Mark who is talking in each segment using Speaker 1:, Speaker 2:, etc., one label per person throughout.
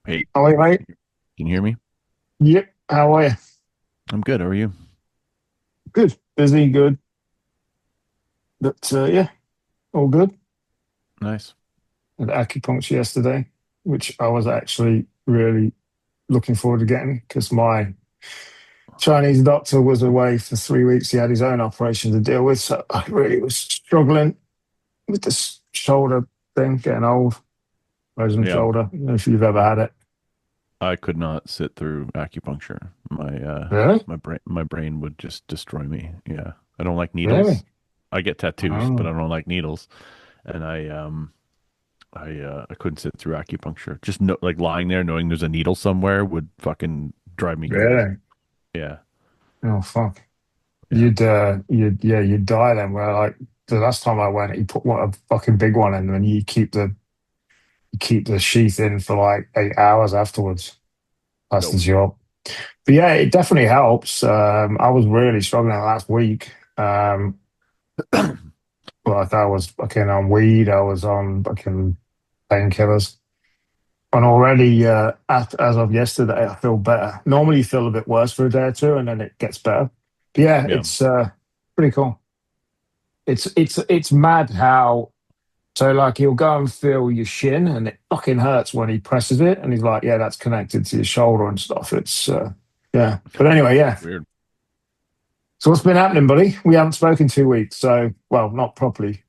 Speaker 1: Hey,
Speaker 2: How are you, mate?
Speaker 1: can you hear me?
Speaker 2: Yep. How are you?
Speaker 1: I'm good. How are you?
Speaker 2: Good. Busy, good. But yeah, all good.
Speaker 1: Nice.
Speaker 2: Had acupuncture yesterday, which I was actually really looking forward to getting because my Chinese doctor was away for 3 weeks. He had his own operation to deal with, so I really was struggling with this shoulder thing, getting old, frozen
Speaker 1: Yeah,
Speaker 2: shoulder. I don't know if you've ever had it.
Speaker 1: I could not sit through acupuncture.
Speaker 2: Really?
Speaker 1: My brain would just destroy me. Yeah. I don't like needles.
Speaker 2: Really?
Speaker 1: I get tattoos, but
Speaker 2: Oh,
Speaker 1: I don't like needles. And I couldn't sit through acupuncture. Just no, like lying there knowing there's a needle somewhere would fucking drive me crazy.
Speaker 2: really?
Speaker 1: Yeah.
Speaker 2: Oh, fuck.
Speaker 1: Yeah.
Speaker 2: You'd die then. Where like the last time I went, he put what a fucking big one in, and you keep the sheath in for like 8 hours afterwards. That's the
Speaker 1: Nope.
Speaker 2: job. But yeah, it definitely helps. I was really struggling last week. Like I was fucking on weed, I was on fucking painkillers, and already as of yesterday, I feel better. Normally, you feel a bit worse for a day or two, and then it gets better. But yeah,
Speaker 1: Yeah.
Speaker 2: it's pretty cool. It's mad how so like he'll go and feel your shin and it fucking hurts when he presses it and he's like, yeah, that's connected to your shoulder and stuff. It's yeah. But anyway, yeah.
Speaker 1: Weird.
Speaker 2: So what's been happening, buddy? We haven't spoken 2 weeks, so well, not properly.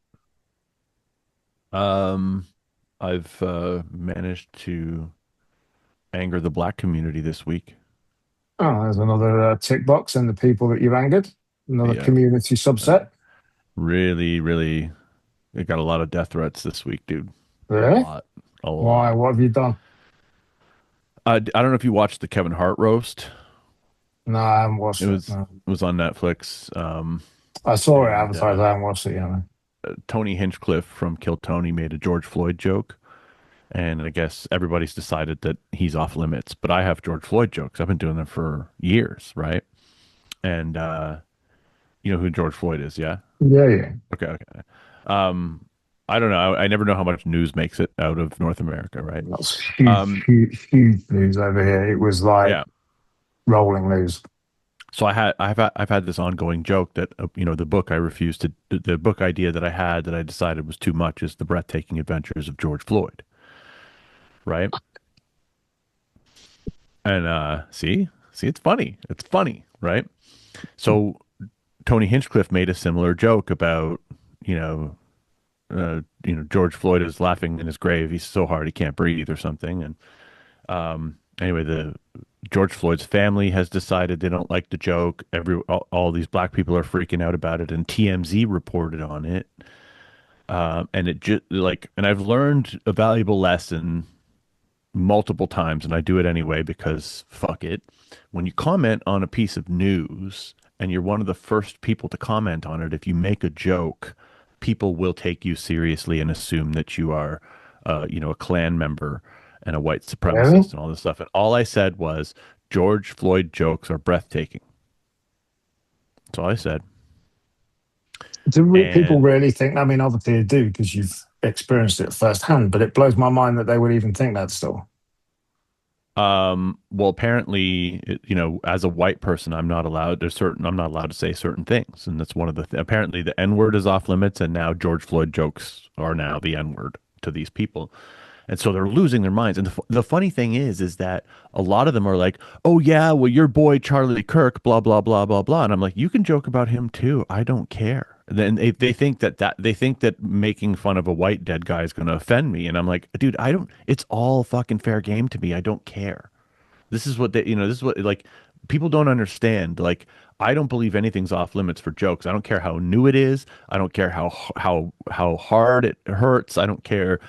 Speaker 1: Um, I've managed to anger the black community this week.
Speaker 2: Oh, there's another tick box and the people that you've angered, another
Speaker 1: Yeah.
Speaker 2: community
Speaker 1: Uh,
Speaker 2: subset.
Speaker 1: really, really, I got a lot of death threats this week, dude. A
Speaker 2: Really?
Speaker 1: lot, a
Speaker 2: Why?
Speaker 1: lot.
Speaker 2: What have you done?
Speaker 1: I don't know if you watched the Kevin Hart roast.
Speaker 2: No, I haven't
Speaker 1: It
Speaker 2: watched it.
Speaker 1: was
Speaker 2: No.
Speaker 1: it was on Netflix.
Speaker 2: I saw it
Speaker 1: And
Speaker 2: advertised. I haven't watched it yet.
Speaker 1: Tony Hinchcliffe from Kill Tony made a George Floyd joke, and I guess everybody's decided that he's off limits. But I have George Floyd jokes. I've been doing them for years, right? And you know who George Floyd is, yeah?
Speaker 2: Yeah, yeah.
Speaker 1: Okay, okay. Um, I don't know. I never know how much news makes it out of North America, right?
Speaker 2: That's huge,
Speaker 1: Um,
Speaker 2: huge, huge news over here. It was like
Speaker 1: yeah.
Speaker 2: rolling news.
Speaker 1: So I've had this ongoing joke that the book I refused to the book idea that I had that I decided was too much is the breathtaking adventures of George Floyd, right? And see, it's funny, right? So Tony Hinchcliffe made a similar joke about you know George Floyd is laughing in his grave. He's so hard he can't breathe or something. And anyway, the George Floyd's family has decided they don't like the joke. All these black people are freaking out about it, and TMZ reported on it. And it just like, and I've learned a valuable lesson multiple times, and I do it anyway because fuck it. When you comment on a piece of news and you're one of the first people to comment on it, if you make a joke, people will take you seriously and assume that you are, a Klan member and a white
Speaker 2: Really?
Speaker 1: supremacist and all this stuff. And all I said was George Floyd jokes are breathtaking. That's all I said.
Speaker 2: People
Speaker 1: And
Speaker 2: really think? I mean, obviously they do because you've experienced it firsthand. But it blows my mind that they would even think that still.
Speaker 1: well, apparently, as a white person, I'm not allowed to say certain things, and that's one of apparently the N word is off limits, and now George Floyd jokes are now the N word to these people, and so they're losing their minds. And the funny thing is that a lot of them are like, "Oh yeah, well your boy Charlie Kirk, blah blah blah blah blah," and I'm like, "You can joke about him too. I don't care." Then they think they think that making fun of a white dead guy is going to offend me, and I'm like, dude, I don't. It's all fucking fair game to me. I don't care. This is what like people don't understand. Like, I don't believe anything's off limits for jokes. I don't care how new it is. I don't care how hard it hurts. I don't care.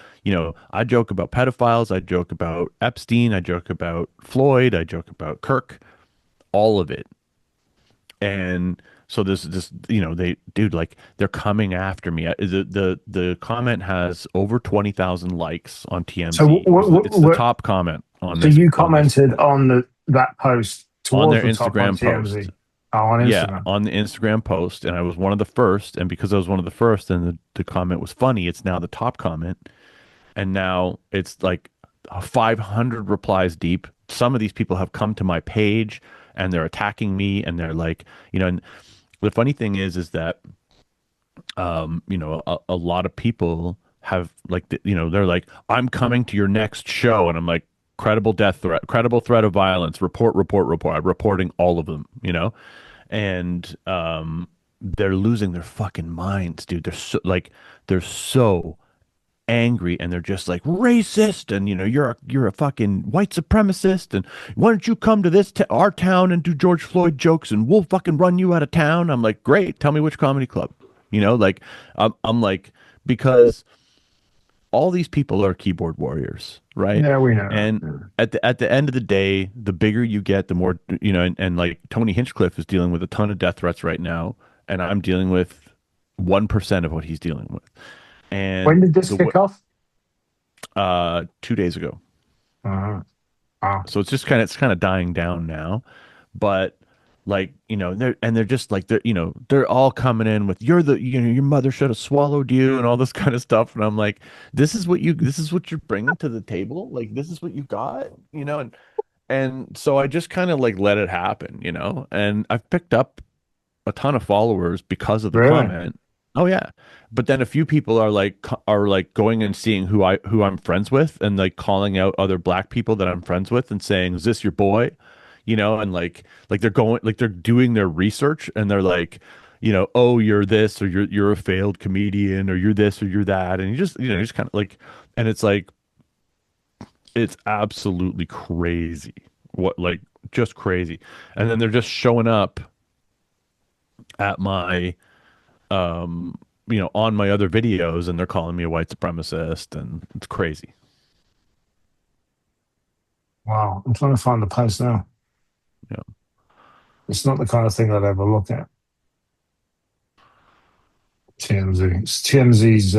Speaker 1: I joke about pedophiles. I joke about Epstein. I joke about Floyd. I joke about Kirk. All of it. And so this dude, like, they're coming after me. The comment has over 20,000 likes on
Speaker 2: So,
Speaker 1: TMZ. It's the top comment on
Speaker 2: so
Speaker 1: this
Speaker 2: you
Speaker 1: on this
Speaker 2: commented on that post
Speaker 1: on
Speaker 2: towards
Speaker 1: their
Speaker 2: the top on
Speaker 1: Instagram
Speaker 2: TMZ,
Speaker 1: post.
Speaker 2: on
Speaker 1: Yeah,
Speaker 2: Instagram.
Speaker 1: on the Instagram post, and I was one of the first. And because I was one of the first, and the comment was funny, it's now the top comment. And now it's like 500 replies deep. Some of these people have come to my page and they're attacking me and they're like, and the funny thing is that a lot of people have like they're like, I'm coming to your next show, and I'm like, credible death threat, credible threat of violence, report, report, report. I'm reporting all of them, and they're losing their fucking minds, dude. They're so angry and they're just like racist and you're a fucking white supremacist and why don't you come to our town and do George Floyd jokes and we'll fucking run you out of town. I'm like, great, tell me which comedy club, like I'm like, because all these people are keyboard warriors, right?
Speaker 2: Yeah, we know
Speaker 1: And
Speaker 2: that.
Speaker 1: at the end of the day, the bigger you get, the more, and like Tony Hinchcliffe is dealing with a ton of death threats right now, and I'm dealing with 1% of what he's dealing with.
Speaker 2: When
Speaker 1: And
Speaker 2: did this kick off?
Speaker 1: 2 days ago.
Speaker 2: Uh, ah,
Speaker 1: So it's kind of dying down now, but like they're just like they're all coming in with your mother should have swallowed you and all this kind of stuff, and I'm like, this is what you're bringing to the table, like this is what you got, and so I just kind of like let it happen, and I've picked up a ton of followers because of the
Speaker 2: really?
Speaker 1: comment. Oh yeah. But then a few people are like going and seeing who I'm friends with and like calling out other black people that I'm friends with and saying, "Is this your boy?" And like they're doing their research and they're like, "Oh, you're this or you're a failed comedian or you're this or you're that." And you just kind of like, and it's like it's absolutely crazy. What, like, just crazy. And then they're just showing up at my on my other videos and they're calling me a white supremacist and it's crazy.
Speaker 2: Wow, I'm trying to find the post now.
Speaker 1: Yeah.
Speaker 2: It's not the kind of thing I'd ever look at. TMZ. It's TMZ's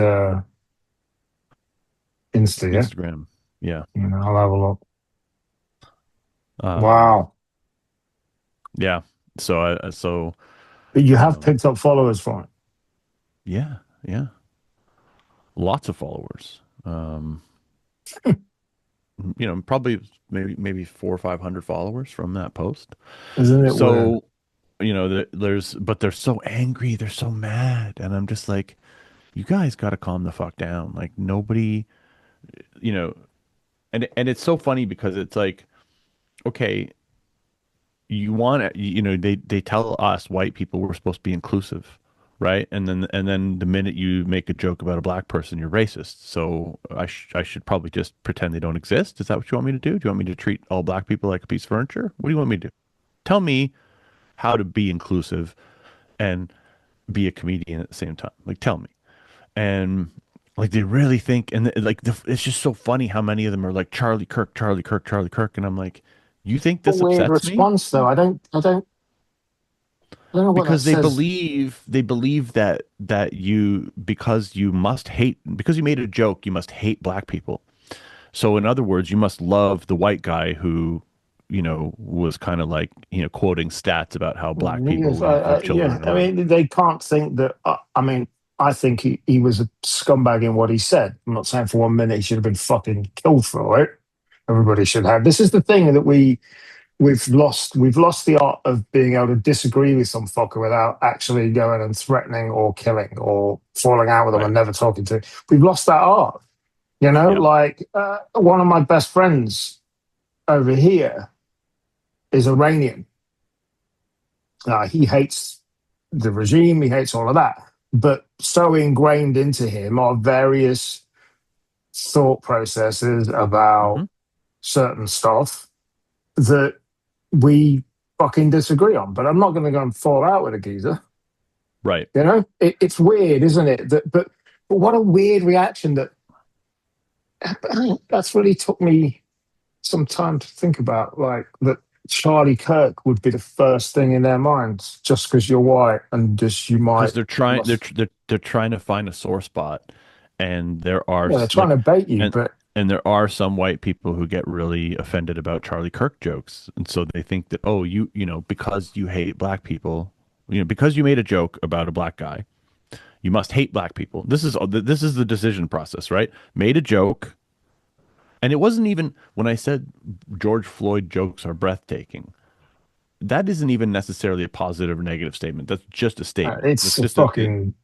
Speaker 2: Insta, yeah?
Speaker 1: Instagram. Yeah.
Speaker 2: I'll have a look.
Speaker 1: Um,
Speaker 2: Wow.
Speaker 1: yeah. So
Speaker 2: But you have
Speaker 1: um,
Speaker 2: picked up followers from it.
Speaker 1: yeah, yeah. Lots of followers. Probably maybe 400 or 500 followers from that post.
Speaker 2: Isn't it weird?
Speaker 1: So, but they're so angry, they're so mad, and I'm just like, you guys got to calm the fuck down. Like nobody, you know, and it's so funny because it's like, okay, they tell us white people we're supposed to be inclusive, right? And then the minute you make a joke about a black person, you're racist. So I should probably just pretend they don't exist. Is that what you want me to do? Do you want me to treat all black people like a piece of furniture? What do you want me to do? Tell me how to be inclusive and be a comedian at the same time. Like, tell me. And like they really think, and it's just so funny how many of them are like Charlie Kirk, Charlie Kirk, Charlie Kirk, and I'm like, you think
Speaker 2: A
Speaker 1: this
Speaker 2: weird
Speaker 1: upsets me?
Speaker 2: response, though. I don't know what that
Speaker 1: Because they
Speaker 2: says.
Speaker 1: believe that you because you must hate because you made a joke, you must hate black people. So in other words, you must love the white guy who, was kind of like, quoting stats about how black people
Speaker 2: Yes,
Speaker 1: leave their
Speaker 2: yeah.
Speaker 1: children or
Speaker 2: I
Speaker 1: whatever.
Speaker 2: mean, they can't think that. I mean, I think he was a scumbag in what he said. I'm not saying for 1 minute he should have been fucking killed for it. Everybody should have. This is the thing that we've lost. We've lost the art of being able to disagree with some fucker without actually going and threatening or killing or falling out with them
Speaker 1: Right.
Speaker 2: and never talking to. We've lost that art.
Speaker 1: Yep.
Speaker 2: Like one of my best friends over here is Iranian. He hates the regime, he hates all of that. But so ingrained into him are various thought processes
Speaker 1: Hmm.
Speaker 2: about certain stuff that we fucking disagree on. But I'm not going to go and fall out with a geezer.
Speaker 1: Right.
Speaker 2: It's weird, isn't it? But what a weird reaction that that's really took me some time to think about. Like that Charlie Kirk would be the first thing in their minds just because you're white and just you
Speaker 1: Because
Speaker 2: might
Speaker 1: they're trying they're
Speaker 2: must
Speaker 1: tr- they're they're trying to find a sore spot, and there are
Speaker 2: yeah they're trying to bait you,
Speaker 1: and
Speaker 2: but
Speaker 1: and there are some white people who get really offended about Charlie Kirk jokes, and so they think that, oh, because you hate black people, because you made a joke about a black guy, you must hate black people. This is the decision process, right? Made a joke, And it wasn't even when I said George Floyd jokes are breathtaking. That isn't even necessarily a positive or negative statement. That's just a statement.
Speaker 2: It's
Speaker 1: That's
Speaker 2: a
Speaker 1: just a
Speaker 2: fucking,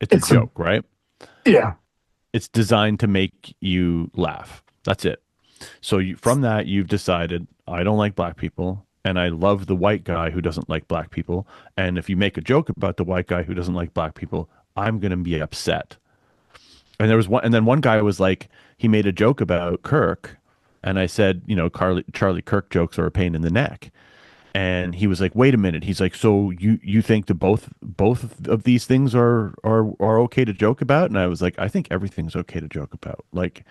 Speaker 1: it's a
Speaker 2: it's a,
Speaker 1: joke, right?
Speaker 2: yeah.
Speaker 1: It's designed to make you laugh. That's it. So from that, you've decided I don't like black people, and I love the white guy who doesn't like black people. And if you make a joke about the white guy who doesn't like black people, I'm gonna be upset. And there was one, and then one guy was like, he made a joke about Kirk, and I said, Charlie Kirk jokes are a pain in the neck. And he was like, "Wait a minute." He's like, "So you think that both of these things are okay to joke about?" And I was like, "I think everything's okay to joke about. Like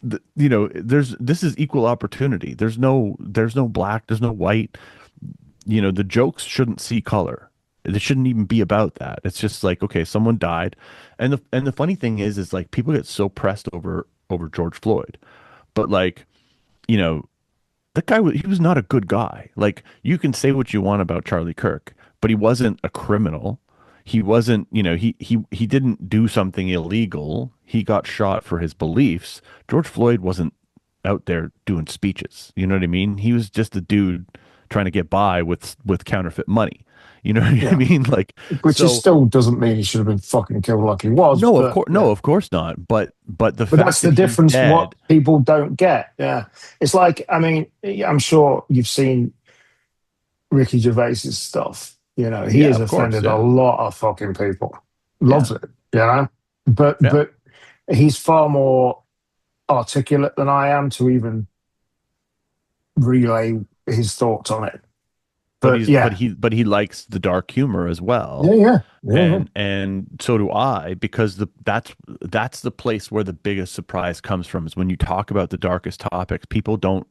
Speaker 1: there's this is equal opportunity. There's no black, there's no white. The jokes shouldn't see color. It shouldn't even be about that. It's just like, okay, someone died, and the funny thing is like people get so pressed over George Floyd, but like you know that guy he was not a good guy. Like you can say what you want about Charlie Kirk, but he wasn't a criminal. He wasn't, he didn't do something illegal. He got shot for his beliefs. George Floyd wasn't out there doing speeches. You know what I mean? He was just a dude trying to get by with counterfeit money. You know what I
Speaker 2: Yeah.
Speaker 1: mean? Like
Speaker 2: Which is
Speaker 1: so
Speaker 2: still doesn't mean he should have been fucking killed like he was,
Speaker 1: no, of
Speaker 2: but
Speaker 1: course
Speaker 2: yeah.
Speaker 1: no, of course not. But the
Speaker 2: But
Speaker 1: fact
Speaker 2: that's the
Speaker 1: that he's
Speaker 2: difference. What
Speaker 1: dead,
Speaker 2: people don't get. Yeah. It's like, I mean, I'm sure you've seen Ricky Gervais's stuff. He
Speaker 1: yeah,
Speaker 2: has
Speaker 1: of course,
Speaker 2: offended a
Speaker 1: yeah.
Speaker 2: lot of fucking people.
Speaker 1: Yeah.
Speaker 2: Loves it. But
Speaker 1: Yeah.
Speaker 2: he's far more articulate than I am to even relay his thoughts on it.
Speaker 1: but
Speaker 2: But
Speaker 1: he's but
Speaker 2: yeah,
Speaker 1: he but he likes the dark humor as
Speaker 2: yeah,
Speaker 1: well,
Speaker 2: yeah, yeah, yeah.
Speaker 1: and so do I, because that's the place where the biggest surprise comes from, is when you talk about the darkest topics. People don't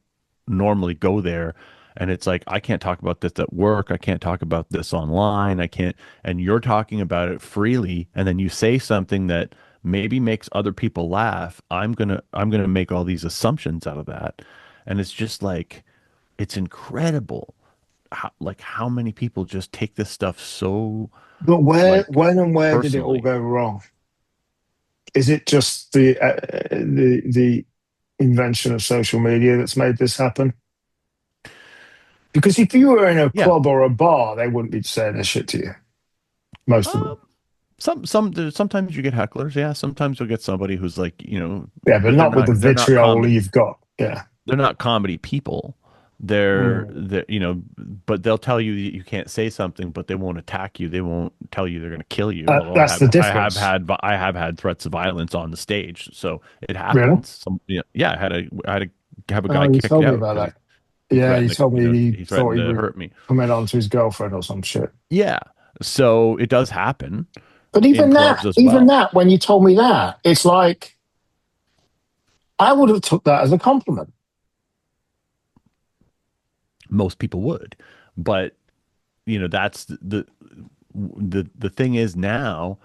Speaker 1: normally go there, and it's like, I can't talk about this at work, I can't talk about this online, I can't. And you're talking about it freely, and then you say something that maybe makes other people laugh. I'm gonna make all these assumptions out of that, and it's just like, it's incredible how many people just take this stuff so
Speaker 2: But
Speaker 1: like
Speaker 2: when and where did it all
Speaker 1: personally.
Speaker 2: go wrong? Is it just the invention of social media that's made this happen? Because if you were in a
Speaker 1: Yeah.
Speaker 2: club or a bar, they wouldn't be saying this shit to you. Most of
Speaker 1: Um,
Speaker 2: them.
Speaker 1: sometimes you get hecklers. Yeah. Sometimes you'll get somebody who's like,
Speaker 2: Yeah, but
Speaker 1: but they're
Speaker 2: not with
Speaker 1: not
Speaker 2: the
Speaker 1: they're not
Speaker 2: vitriol
Speaker 1: comedy.
Speaker 2: you've got. Yeah.
Speaker 1: They're not comedy people.
Speaker 2: Mm.
Speaker 1: But they'll tell you that you can't say something, but they won't attack you. They won't tell you they're going to kill you. Although
Speaker 2: That's the difference.
Speaker 1: I have had threats of violence on the stage, so it
Speaker 2: Really?
Speaker 1: happens. Yeah, I had to have a guy
Speaker 2: Oh, you
Speaker 1: kicked
Speaker 2: told me
Speaker 1: out
Speaker 2: about
Speaker 1: because
Speaker 2: that.
Speaker 1: he
Speaker 2: Yeah, you
Speaker 1: threatened
Speaker 2: told me he
Speaker 1: he
Speaker 2: thought
Speaker 1: threatened
Speaker 2: he
Speaker 1: to
Speaker 2: would
Speaker 1: hurt me.
Speaker 2: come in onto his girlfriend or some shit.
Speaker 1: Yeah. So it does happen
Speaker 2: But
Speaker 1: in clubs as
Speaker 2: even
Speaker 1: well.
Speaker 2: that, when you told me that, it's like I would have took that as a compliment.
Speaker 1: Most people would. But, that's the thing is now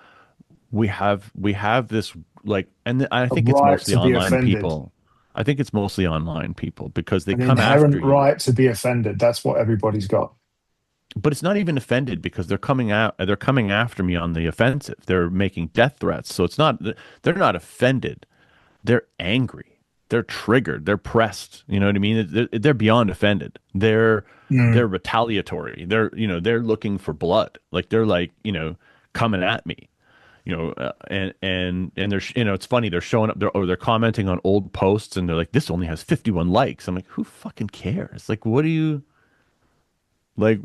Speaker 1: we have this, like, and I
Speaker 2: A
Speaker 1: think it's
Speaker 2: right
Speaker 1: mostly
Speaker 2: to be
Speaker 1: online
Speaker 2: offended,
Speaker 1: people. I think it's mostly online people because they
Speaker 2: an
Speaker 1: come after
Speaker 2: inherent
Speaker 1: you.
Speaker 2: right to be offended. That's what everybody's got.
Speaker 1: But it's not even offended because they're coming after me on the offensive. They're making death threats. So it's not, they're not offended. They're angry. They're triggered. They're pressed. You know what I mean? They're beyond offended. They're
Speaker 2: Mm.
Speaker 1: retaliatory. They're looking for blood. Like they're like, coming at me. And they're, it's funny. They're showing up, they're commenting on old posts, and they're like, this only has 51 likes. I'm like, who fucking cares? Like, like,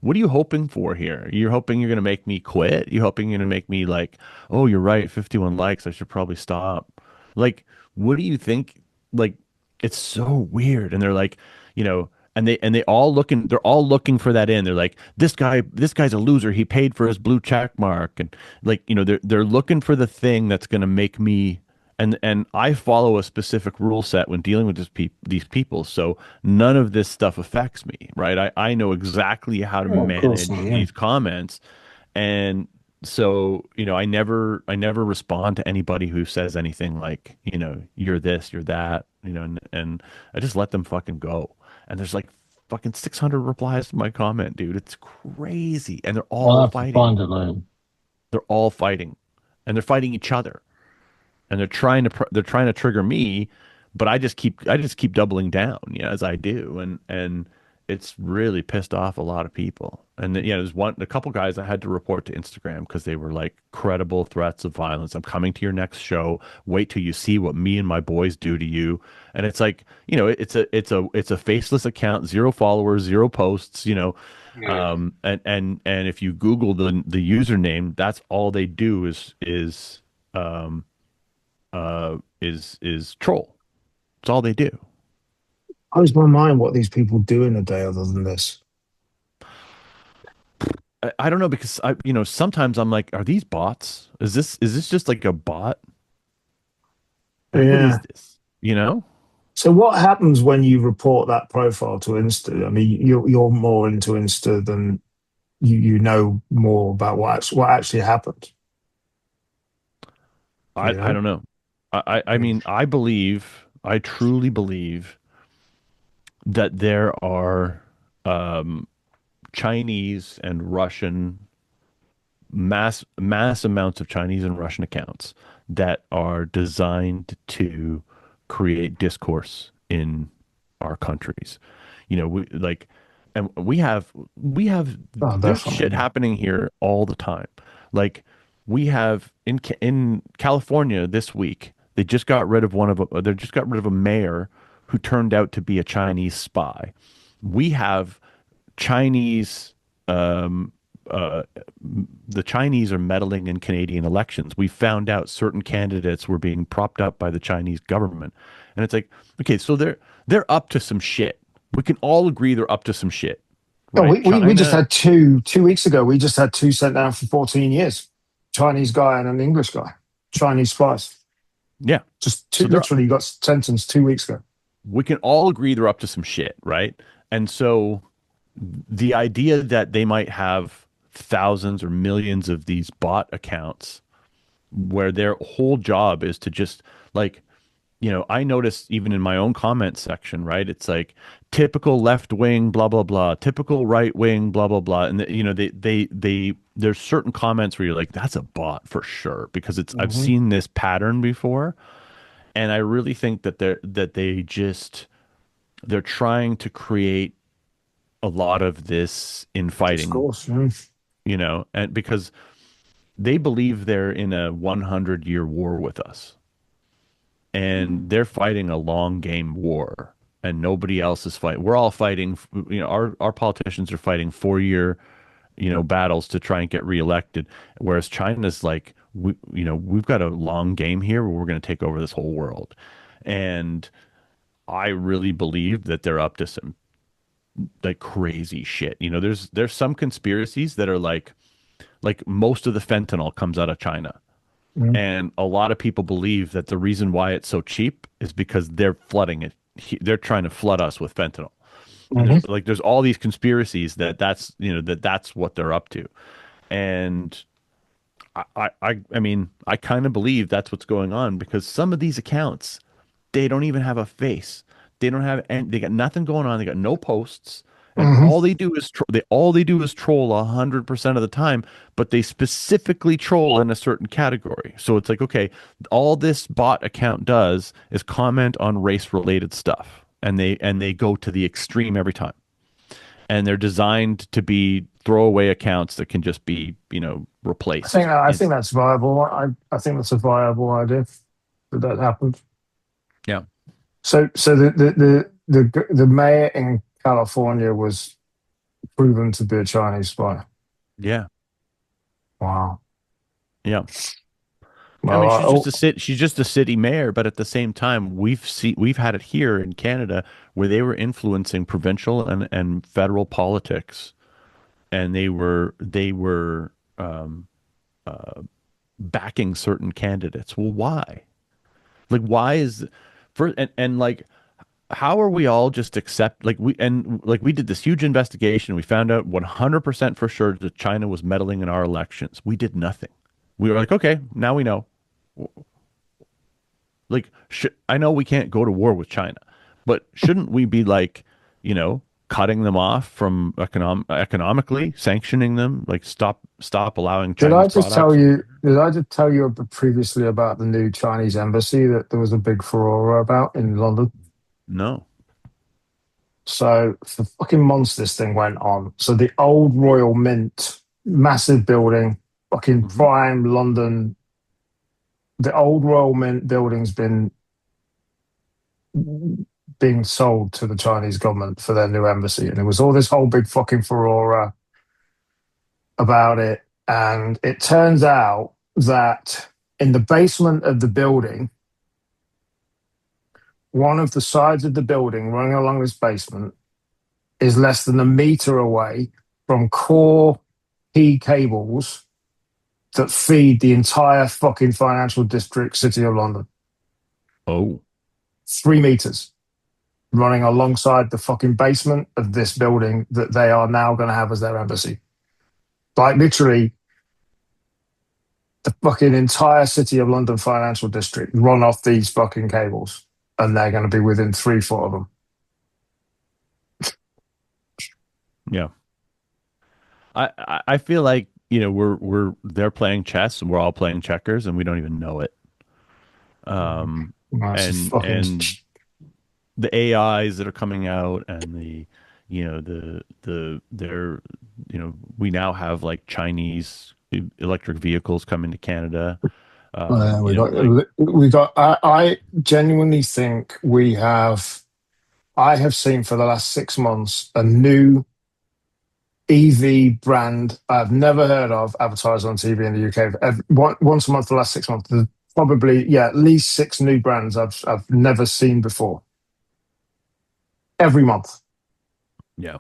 Speaker 1: what are you hoping for here? You're hoping you're gonna make me quit? You hoping you're gonna make me like, oh, you're right, 51 likes, I should probably stop. Like, what do you think? Like, it's so weird. And they're like, they're all looking for that in. They're like, this guy's a loser. He paid for his blue check mark. And like, they're looking for the thing that's gonna make me, and I follow a specific rule set when dealing with these people, so none of this stuff affects me, right? I know exactly how to
Speaker 2: Yeah, of course not.
Speaker 1: manage
Speaker 2: Yeah.
Speaker 1: these comments, and so I never respond to anybody who says anything like, you're this, you're that, and I just let them fucking go. And there's like fucking 600 replies to my comment, dude. It's crazy, and they're
Speaker 2: I'll
Speaker 1: all
Speaker 2: have to
Speaker 1: fighting.
Speaker 2: find it, man.
Speaker 1: They're all fighting, and they're fighting each other. and they're trying to trigger me, but I just keep doubling down, as I do, and it's really pissed off a lot of people. And then, there's a couple guys I had to report to Instagram because they were like credible threats of violence. I'm coming to your next show. Wait till you see what me and my boys do to you. And it's like, it's a faceless account, zero followers, zero posts,
Speaker 2: Yeah.
Speaker 1: and if you Google the username, that's all they do um is troll. It's all they do.
Speaker 2: Blows my mind what these people do in a day other than this.
Speaker 1: I don't know because sometimes I'm like, are these bots? Is this just like a bot? Like, what is
Speaker 2: Yeah.
Speaker 1: this? You know?
Speaker 2: So what happens when you report that profile to Insta? I mean, you're more into Insta than you know more about what actually happened. Do
Speaker 1: I
Speaker 2: you
Speaker 1: I
Speaker 2: know?
Speaker 1: don't know. I
Speaker 2: Mm.
Speaker 1: mean, I truly believe that there are um Chinese and Russian mass amounts of Chinese and Russian accounts that are designed to create discourse in our countries. We like, and we have
Speaker 2: Oh,
Speaker 1: there's shit
Speaker 2: definitely.
Speaker 1: happening here all the time. Like we have in California this week, they just got rid of a mayor who turned out to be a Chinese spy. We have Chinese um, uh, the Chinese are meddling in Canadian elections. We found out certain candidates were being propped up by the Chinese government. And it's like, okay, so they're up to some shit. We can all agree they're up to some shit,
Speaker 2: Oh,
Speaker 1: right?
Speaker 2: we just
Speaker 1: China,
Speaker 2: had two weeks ago. We just had two sent down for 14 years. Chinese guy and an English guy. Chinese spies.
Speaker 1: yeah.
Speaker 2: Just two,
Speaker 1: So they're
Speaker 2: literally got sentenced 2 weeks ago.
Speaker 1: we can all agree they're up to some shit, right? And so the idea that they might have thousands or millions of these bot accounts where their whole job is to just like I noticed even in my own comment section, right? It's like typical left wing, blah blah blah, typical right wing, blah blah blah, and there's certain comments where you're like, that's a bot for sure because it's I've
Speaker 2: Hmm.
Speaker 1: seen this pattern before, and I really think that they're trying to create a lot of this infighting,
Speaker 2: Discourse. Yeah.
Speaker 1: and because they believe they're in a 100-year war with us and they're fighting a long game war and nobody else is fighting. We're all fighting, our politicians are fighting 4-year, battles to try and get reelected. Whereas China's like, we've got a long game here where we're going to take over this whole world. And I really believe that they're up to some like crazy shit. There's some conspiracies that are like most of the fentanyl comes out of China.
Speaker 2: Mm-hmm.
Speaker 1: And a lot of people believe that the reason why it's so cheap is because they're flooding it. They're trying to flood us with fentanyl. And
Speaker 2: Hmm.
Speaker 1: there's all these conspiracies that's what they're up to. And I mean, I kind of believe that's what's going on because some of these accounts, they don't even have a face. They don't have and they got nothing going on. They got no posts. And
Speaker 2: Hmm.
Speaker 1: all they do is troll 100% of the time, but they specifically troll in a certain category. So it's like, okay, all this bot account does is comment on race related stuff, and they go to the extreme every time. And they're designed to be throwaway accounts that can just be, replaced
Speaker 2: I think
Speaker 1: instantly.
Speaker 2: that's viable. I think that's a viable idea that happened.
Speaker 1: Yeah.
Speaker 2: So the mayor in California was proven to be a Chinese spy.
Speaker 1: Yeah.
Speaker 2: Wow.
Speaker 1: Yeah. I
Speaker 2: Well,
Speaker 1: mean, she's just a city mayor, but at the same time, we've had it here in Canada where they were influencing provincial and federal politics, and they were backing certain candidates. Well, why? Like, why is for and like how are we all just accept like we did this huge investigation. We found out 100% for sure that China was meddling in our elections. We did nothing. We were like, okay, now we know. Like, I know we can't go to war with China, but shouldn't we be like, you know, cutting them off from economically, sanctioning them, like stop allowing
Speaker 2: Did
Speaker 1: Chinese
Speaker 2: I just tell
Speaker 1: products.
Speaker 2: you? Did I just tell you previously about the new Chinese embassy that there was a big furore about in London?
Speaker 1: No.
Speaker 2: So for fucking months, this thing went on. So the old Royal Mint, massive building, fucking
Speaker 1: Hmm.
Speaker 2: prime London. The old Royal Mint building's been being sold to the Chinese government for their new embassy, and there was all this whole big fucking furore about it. And it turns out that in the basement of the building, one of the sides of the building running along this basement is less than a meter away from core key cables that feed the entire fucking financial district city of London.
Speaker 1: Oh,
Speaker 2: 3 meters running alongside the fucking basement of this building that they are now going to have as their embassy. Like literally the fucking entire city of London financial district run off these fucking cables, and they're going to be within 3 foot of them.
Speaker 1: yeah. I feel like, we're they're playing chess and we're all playing checkers and we don't even know it. Um,
Speaker 2: That's a fucking
Speaker 1: and the AIs that are coming out and they're, we now have like Chinese electric vehicles coming to Canada.
Speaker 2: we got
Speaker 1: Like,
Speaker 2: I genuinely think we have. I have seen for the last 6 months a new EV brand I've never heard of advertised on TV in the UK. Once a month for the last 6 months. There's probably, yeah, at least six new brands I've never seen before. Every month.
Speaker 1: yeah,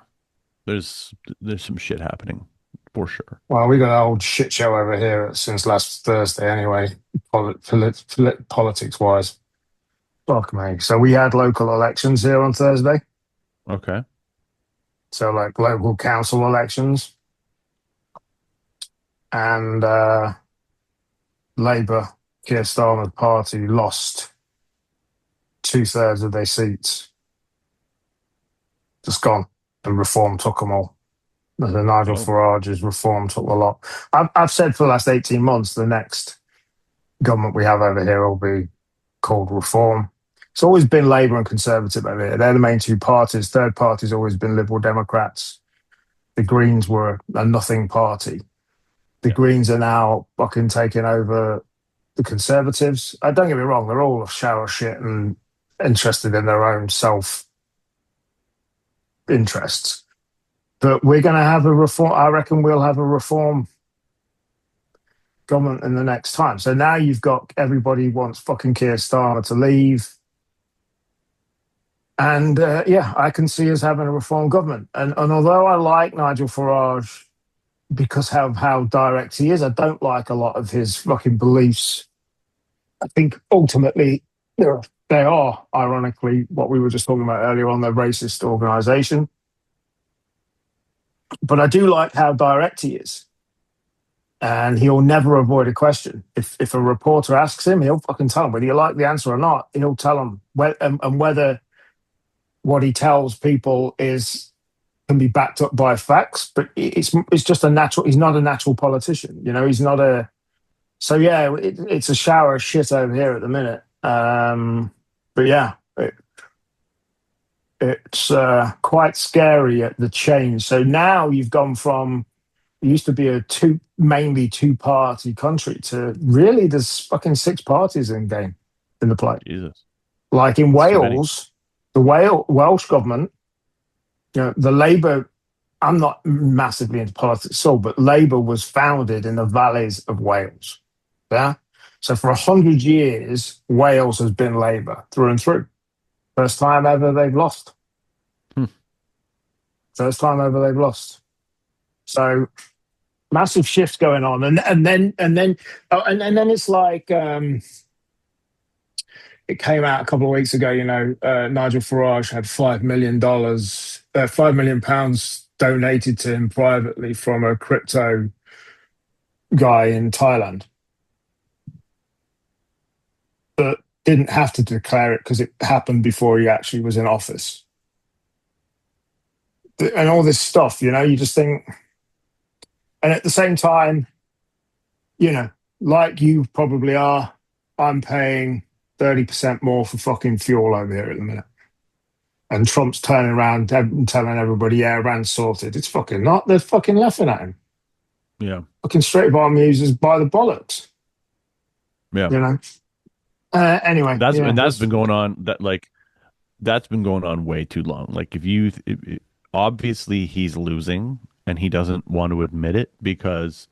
Speaker 1: there's some shit happening for sure.
Speaker 2: Well, we got an old shit show over here since last Thursday anyway, politics wise. Fuck me. So we had local elections here on Thursday.
Speaker 1: Okay.
Speaker 2: So like local council elections, and Labour, Keir Starmer's party, lost 2/3 of their seats. Just gone. And Reform took them all. The Nigel
Speaker 1: Oh,
Speaker 2: Farage's Reform took a lot. I've said for the last 18 months the next government we have over here will be called Reform. It's always been Labour and Conservative over here. They're the main two parties. Third party's always been Liberal Democrats. The Greens were a nothing party. The
Speaker 1: yeah.
Speaker 2: Greens are now fucking taking over the Conservatives. Don't get me wrong, they're all a shower shit and interested in their own self interests. But we're going to have a reform. I reckon we'll have a reform government in the next time. So now you've got everybody wants fucking Keir Starmer to leave. And yeah, I can see us having a reform government. And although I like Nigel Farage because of how direct he is, I don't like a lot of his fucking beliefs. I think ultimately they are, ironically, what we were just talking about earlier on, the racist organisation. But I do like how direct he is. And he'll never avoid a question. If a reporter asks him, he'll fucking tell him whether you like the answer or not. He'll tell them and whether what he tells people is can be backed up by facts. But it's just a natural. He's not a natural politician. He's not a. So yeah, it's a shower of shit over here at the minute. But yeah, it's quite scary at the change. So now you've gone from it used to be mainly two-party country to really there's fucking six parties in game in the play.
Speaker 1: Jesus.
Speaker 2: Like in
Speaker 1: It's too many.
Speaker 2: Wales, the Welsh government, the Labour. I'm not massively into politics, but Labour was founded in the valleys of Wales. Yeah, so for 100 years, Wales has been Labour through and through. First time ever they've lost.
Speaker 1: Hmm.
Speaker 2: First time ever they've lost. So massive shifts going on, and then it's like it came out a couple of weeks ago. Nigel Farage had $5 million, £5 million donated to him privately from a crypto guy in Thailand, but didn't have to declare it because it happened before he actually was in office. and all this stuff. You just think, and at the same time, you know, like you probably are, I'm paying 30% more for fucking fuel over here at the minute. And Trump's turning around and telling everybody, yeah, Iran's sorted. It's fucking not. They're fucking laughing at him.
Speaker 1: Yeah.
Speaker 2: Fucking straight bomb users by the bollocks,
Speaker 1: Yeah.
Speaker 2: you know? Anyway, yeah,
Speaker 1: That's
Speaker 2: that's
Speaker 1: been going on that's been going on way too long. Like obviously he's losing and he doesn't want to admit it because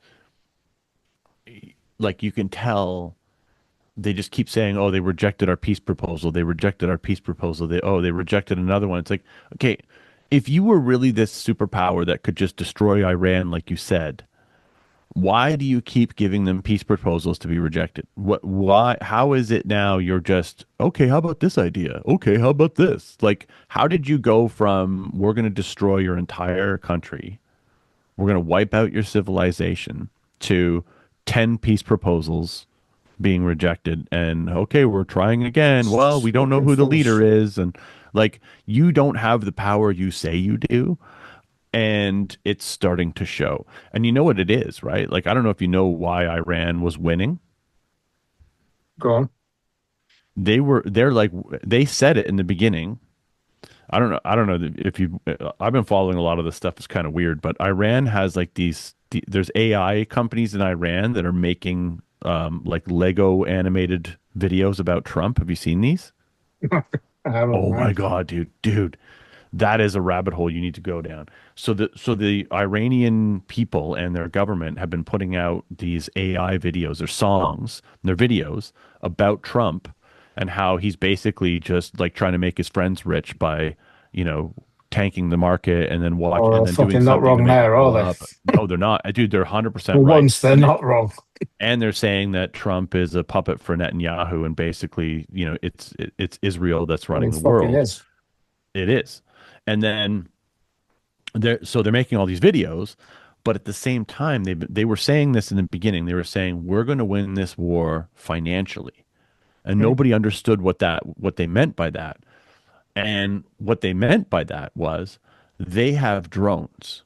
Speaker 1: like you can tell they just keep saying, "Oh, they rejected our peace proposal. They rejected our peace proposal. They rejected another one." It's like, okay, if you were really this superpower that could just destroy Iran, like you said, why do you keep giving them peace proposals to be rejected? What? Why? How is it now? You're just okay. How about this idea? Okay, how about this? Like, how did you go from we're going to destroy your entire country, we're going to wipe out your civilization, to 10 peace proposals being rejected and okay, we're trying again. Well, we don't know
Speaker 2: fucking
Speaker 1: who the leader
Speaker 2: false.
Speaker 1: is and like you don't have the power you say you do and it's starting to show. And you know what it is, right? Like I don't know if you know why Iran was winning.
Speaker 2: Go on.
Speaker 1: They're like they said it in the beginning. I don't know if you I've been following a lot of this stuff. It's kind of weird, but Iran has like there's AI companies in Iran that are making like Lego animated videos about Trump. Have you seen these?
Speaker 2: I haven't,
Speaker 1: Oh my
Speaker 2: man.
Speaker 1: God, dude, that is a rabbit hole you need to go down. So the Iranian people and their government have been putting out these AI videos or songs, their videos about Trump and how he's basically just like trying to make his friends rich by, you know, tanking the market and then watch
Speaker 2: Oh,
Speaker 1: and
Speaker 2: they're
Speaker 1: then doing
Speaker 2: fucking not
Speaker 1: something to
Speaker 2: wrong
Speaker 1: make it
Speaker 2: there,
Speaker 1: blow
Speaker 2: are they?
Speaker 1: up. No, they're not. Dude, they're 100%
Speaker 2: For
Speaker 1: right.
Speaker 2: once, they're not wrong.
Speaker 1: And they're saying that Trump is a puppet for Netanyahu and basically, you know, it's Israel that's
Speaker 2: Well, he
Speaker 1: running the
Speaker 2: fucking
Speaker 1: world.
Speaker 2: is.
Speaker 1: It is. And then they're making all these videos, but at the same time they were saying this in the beginning. They were saying we're going to win this war financially. And
Speaker 2: Hmm.
Speaker 1: nobody understood what they meant by that. And what they meant by that was they have drones,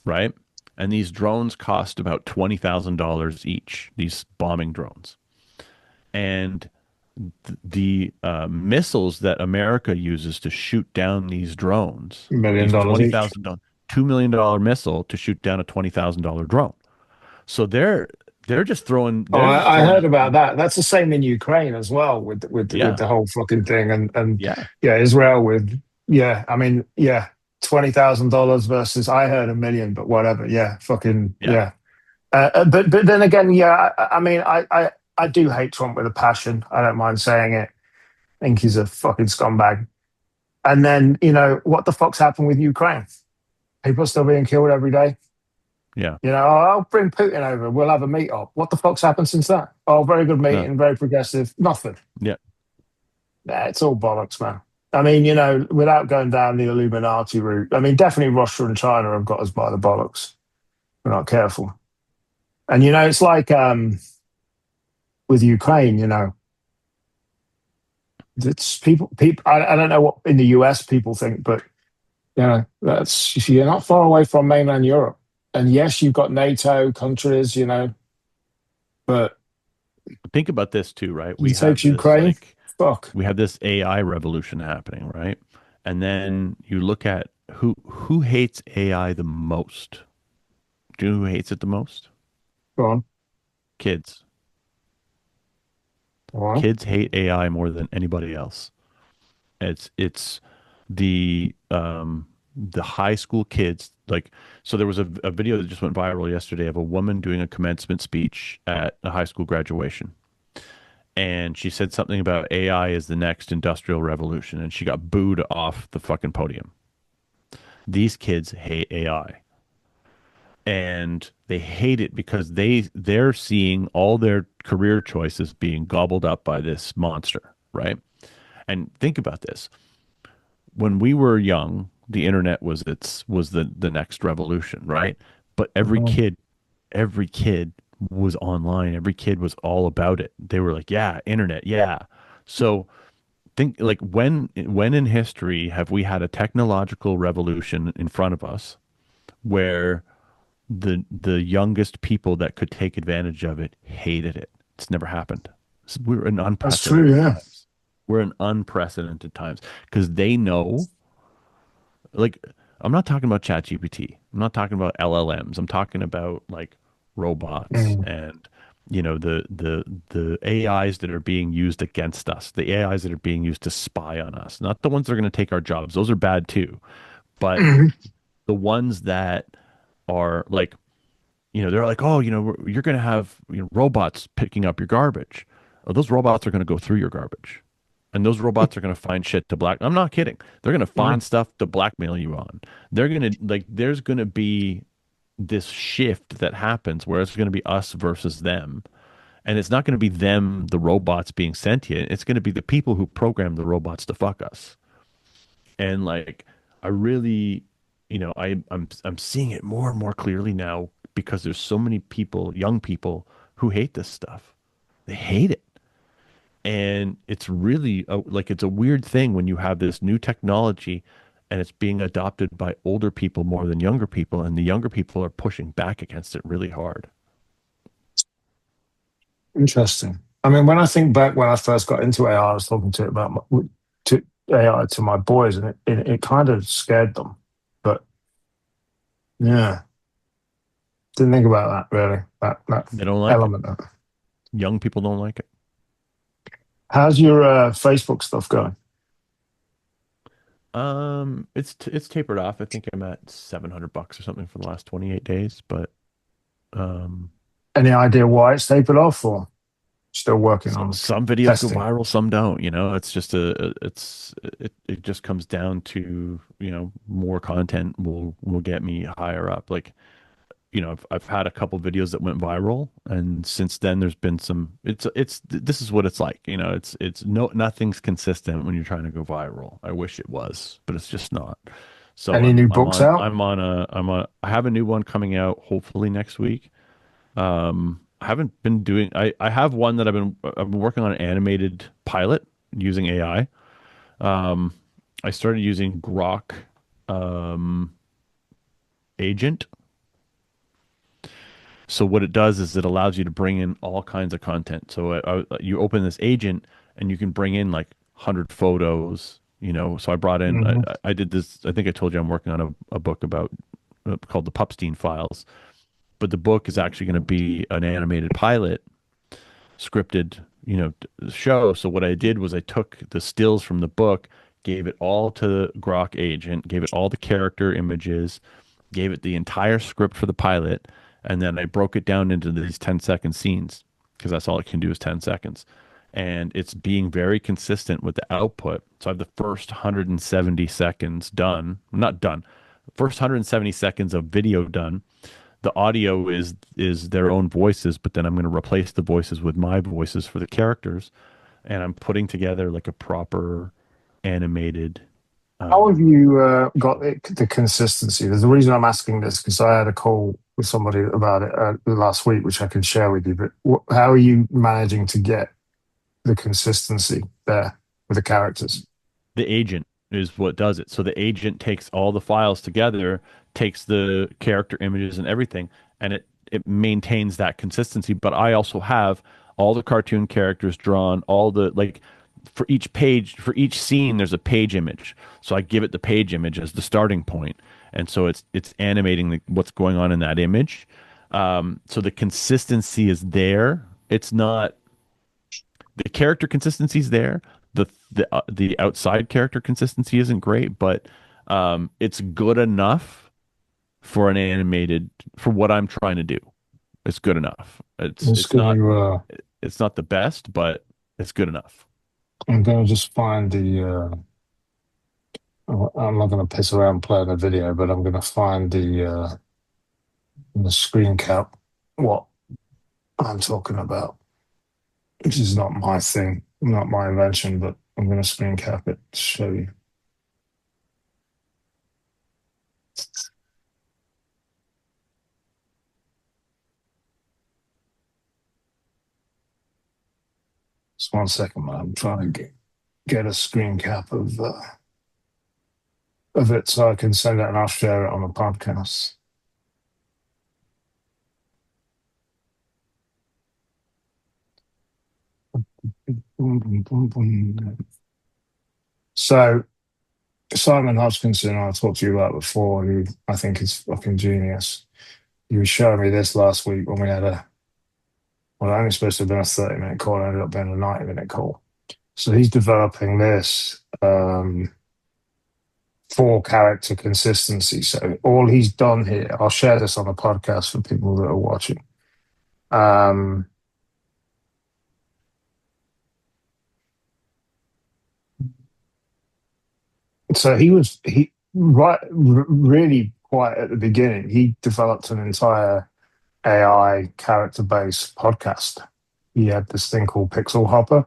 Speaker 1: right? And these drones cost about $20,000 each, these bombing drones. And the missiles that America uses to shoot down these drones,
Speaker 2: $1 million
Speaker 1: these
Speaker 2: each.
Speaker 1: $20,000, $2 million missile to shoot down a $20,000 drone. So
Speaker 2: Oh,
Speaker 1: they're just
Speaker 2: I
Speaker 1: throwing
Speaker 2: heard
Speaker 1: out,
Speaker 2: about that. That's the same in Ukraine as well, with
Speaker 1: yeah,
Speaker 2: the whole fucking thing, and
Speaker 1: yeah,
Speaker 2: yeah, Israel with yeah. I mean, yeah, $20,000 versus I heard 1 million, but whatever. Yeah, fucking
Speaker 1: yeah,
Speaker 2: yeah. But then again, yeah. I mean, I do hate Trump with a passion. I don't mind saying it. I think he's a fucking scumbag. And then what the fuck's happened with Ukraine? People are still being killed every day.
Speaker 1: yeah,
Speaker 2: Oh, I'll bring Putin over. We'll have a meet up. What the fuck's happened since that? Oh, very good
Speaker 1: no,
Speaker 2: meeting, very progressive. Nothing.
Speaker 1: yeah.
Speaker 2: Yeah, it's all bollocks, man. I mean, without going down the Illuminati route, I mean, definitely Russia and China have got us by the bollocks. We're not careful. And, it's like with Ukraine, it's people, I don't know what in the US people think, but, you're not far away from mainland Europe. And yes, you've got NATO countries, but
Speaker 1: Think about this too, right?
Speaker 2: you take Ukraine, fuck.
Speaker 1: We have this AI revolution happening, right? And then you look at who hates AI the most. Do you know who hates it the most?
Speaker 2: Go on.
Speaker 1: Kids.
Speaker 2: All right.
Speaker 1: Kids hate AI more than anybody else. It's the high school kids like so there was a video that just went viral yesterday of a woman doing a commencement speech at a high school graduation. And she said something about AI is the next industrial revolution and she got booed off the fucking podium. These kids hate AI. And they hate it because they're seeing all their career choices being gobbled up by this monster, right? And think about this. When we were young, the internet was the next revolution, right? But
Speaker 2: Mhm.
Speaker 1: every kid was online. Every kid was all about it. They were like, yeah, internet, yeah. So think like when in history have we had a technological revolution in front of us where the youngest people that could take advantage of it hated it? It's never happened. We're in
Speaker 2: That's true.
Speaker 1: unprecedented
Speaker 2: Yeah.
Speaker 1: times. We're in unprecedented times because they know, like, I'm not talking about ChatGPT. I'm not talking about LLMs. I'm talking about like robots
Speaker 2: Mm.
Speaker 1: and the AIs that are being used against us, the AIs that are being used to spy on us, not the ones that are going to take our jobs. Those are bad too. But
Speaker 2: Mhm.
Speaker 1: the ones that are like, they're like, oh, you're going to have robots picking up your garbage. Oh, those robots are going to go through your garbage. And those robots are going to find shit to black. I'm not kidding. They're going to
Speaker 2: Yeah.
Speaker 1: find stuff to blackmail you on. They're going to like, there's going to be this shift that happens where it's going to be us versus them. And it's not going to be them, the robots being sentient. It's going to be the people who program the robots to fuck us. And like, I really, I'm seeing it more and more clearly now because there's so many people, young people, who hate this stuff. They hate it. And it's really like it's a weird thing when you have this new technology and it's being adopted by older people more than younger people, and the younger people are pushing back against it really hard.
Speaker 2: Interesting. I mean, when I think back when I first got into AI, I was talking to it about to AI to my boys, and it kind of scared them. But yeah, didn't think about that really. That
Speaker 1: They don't like it.
Speaker 2: element of it.
Speaker 1: Young people don't like it.
Speaker 2: How's your Facebook stuff going?
Speaker 1: It's tapered off. I think I'm at $700 or something for the last 28 days, but um,
Speaker 2: Any idea why it's tapered off, or still working on
Speaker 1: some videos go
Speaker 2: testing?
Speaker 1: viral, some don't. It's just it just comes down to, more content will get me higher up. Like, I've had a couple videos that went viral, and since then there's been some. This is what it's like. It's nothing's consistent when you're trying to go viral. I wish it was, but it's just not. So
Speaker 2: Any new books out?
Speaker 1: I have a new one coming out hopefully next week. I haven't been doing. I have one that I've been working on an animated pilot using AI. Um, I started using Grok um, agent. So what it does is it allows you to bring in all kinds of content. So you open this agent and you can bring in like 100 photos. So I brought in.
Speaker 2: Hmm.
Speaker 1: I did this. I think I told you I'm working on a book about called the Pupstein Files. But the book is actually going to be an animated pilot scripted, show. So what I did was I took the stills from the book, gave it all to Grok Agent, gave it all the character images, gave it the entire script for the pilot, and then I broke it down into these 10-second scenes because that's all it can do is 10 seconds. And it's being very consistent with the output. So I have the first 170 seconds done, not done, first 170 seconds of video done. The audio is their own voices, but then I'm going to replace the voices with my voices for the characters, and I'm putting together like a proper animated.
Speaker 2: How have
Speaker 1: Um,
Speaker 2: you got the consistency? There's a reason I'm asking this because I had a call with somebody about it last week, which I can share with you. But how are you managing to get the consistency there with the characters?
Speaker 1: the agent is what does it. So the agent takes all the files together, takes the character images and everything, and it maintains that consistency. But I also have all the cartoon characters drawn, all the like for each page, for each scene, there's a page image. So I give it the page image as the starting point, and so it's animating what's going on in that image. So the consistency is there. It's not the character consistency is there. The outside character consistency isn't great, but it's good enough for an animated for what I'm trying to do. It's good enough. It's
Speaker 2: I'm just
Speaker 1: it's
Speaker 2: going
Speaker 1: not
Speaker 2: to
Speaker 1: it's not the best, but it's good enough.
Speaker 2: I'm going to just find the I'm not going to piss around playing a video, but I'm going to find the screen cap what I'm talking about, which is not my thing, not my invention, but I'm going to screen cap it to show you. Just 1 second, man. I'm trying to get. get a screen cap of it so I can send it and I'll share it on the podcast. Boom, boom, boom, boom. So Simon Hodgkinson, I talked to you about before, who I think is fucking genius. He was showing me this last week when we had well, only supposed to have been a 30-minute call, it ended up being a 90-minute call. So he's developing this for character consistency. So all he's done here, I'll share this on a podcast for people that are watching. Um, so he really quite at the beginning, he developed an entire AI character based podcast. He had this thing called Pixel Hopper.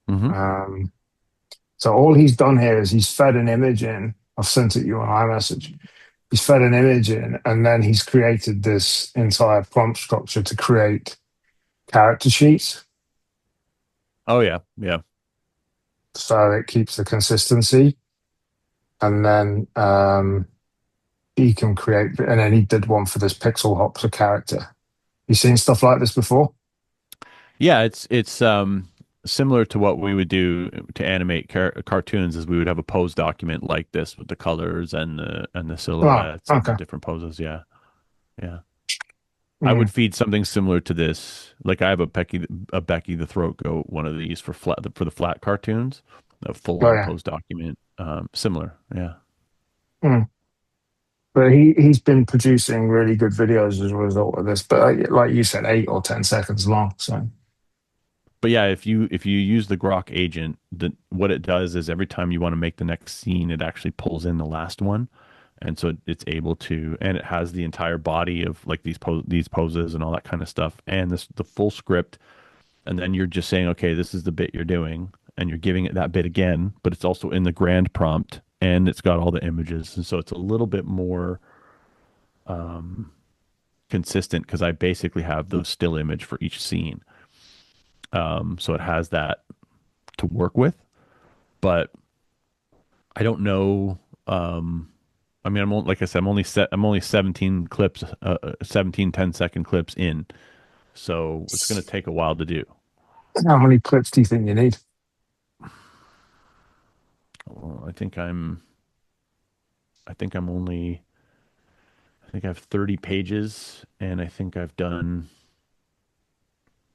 Speaker 1: Hmm.
Speaker 2: Um, so all he's done here is he's fed an image in. I've sent it you on iMessage. He's fed an image in, and then he's created this entire prompt structure to create character sheets.
Speaker 1: Oh yeah, yeah.
Speaker 2: So it keeps the consistency. And then he can create, and then he did one for this Pixel Hopper character. You seen stuff like this before?
Speaker 1: Yeah, it's similar to what we would do to animate cartoons is we would have a pose document like this with the colors and the
Speaker 2: Oh,
Speaker 1: silhouettes and the
Speaker 2: okay.
Speaker 1: different poses. Yeah. Yeah. I would
Speaker 2: Mm.
Speaker 1: feed something similar to this. Like I have a Becky the Throat Goat, one of these for the flat cartoons, a full
Speaker 2: Oh,
Speaker 1: on
Speaker 2: yeah.
Speaker 1: pose document. Similar. Yeah.
Speaker 2: Mm. But he's been producing really good videos as a result of this. But like you said, 8 or 10 seconds long. So
Speaker 1: But yeah, if you use the Grok agent, what it does is every time you want to make the next scene, it actually pulls in the last one, and so it's able to, and it has the entire body of like these poses and all that kind of stuff, and this the full script, and then you're just saying, okay, this is the bit you're doing, and you're giving it that bit again, but it's also in the grand prompt, and it's got all the images, and so it's a little bit more consistent because I basically have those still image for each scene, so it has that to work with, but I don't know. I mean, like I said, I'm only 17 clips, 17 10-second clips in. So it's going to take a while to do.
Speaker 2: how many clips do you think you need?
Speaker 1: Well, I think I'm only, I think I have 30 pages and I think I've done,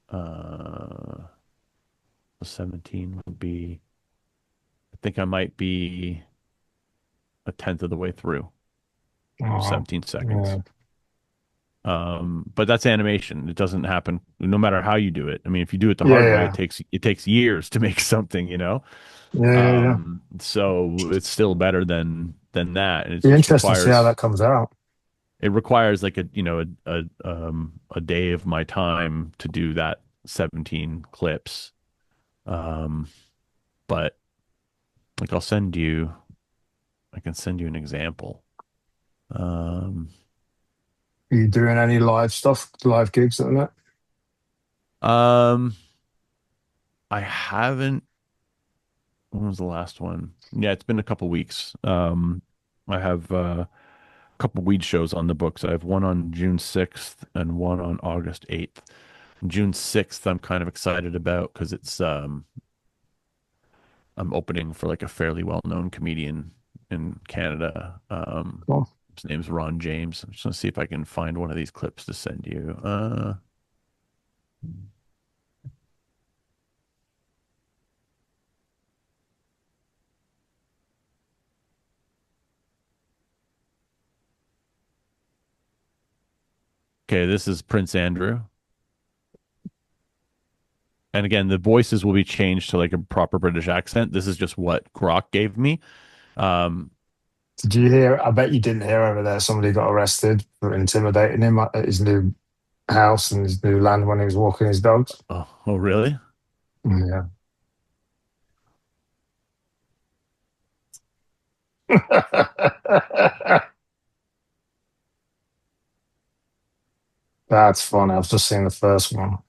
Speaker 1: uh, 17 would be, I think I might be a tenth of the way through. So
Speaker 2: Oh,
Speaker 1: 17 seconds.
Speaker 2: yeah.
Speaker 1: But that's animation. It doesn't happen no matter how you do it. I mean, if you do it the
Speaker 2: Yeah,
Speaker 1: hard way,
Speaker 2: yeah.
Speaker 1: it takes years to make something,
Speaker 2: Yeah, yeah, yeah.
Speaker 1: So it's still better than that. And it
Speaker 2: Be
Speaker 1: just
Speaker 2: interesting to see how
Speaker 1: requires
Speaker 2: that comes out.
Speaker 1: it requires like a day of my time to do that 17 clips. Um, but like I can send you an example. Um,
Speaker 2: Are you doing any live stuff, live gigs at the minute?
Speaker 1: um, I haven't. When was the last one? Yeah, it's been a couple weeks. I have a couple weed shows on the books. I have one on June 6th and one on August 8th. June 6th, I'm kind of excited about because I'm opening for like a fairly well-known comedian in Canada.
Speaker 2: Cool.
Speaker 1: His name's Ron James. I'm just gonna see if I can find one of these clips to send you. Okay, this is Prince Andrew. And again, the voices will be changed to like a proper British accent. This is just what Grok gave me. Um,
Speaker 2: Did you hear? I bet you didn't hear over there. Somebody got arrested for intimidating him at his new house and his new land when he was walking his dogs.
Speaker 1: oh, really?
Speaker 2: Yeah. That's funny. I've just seen the first one.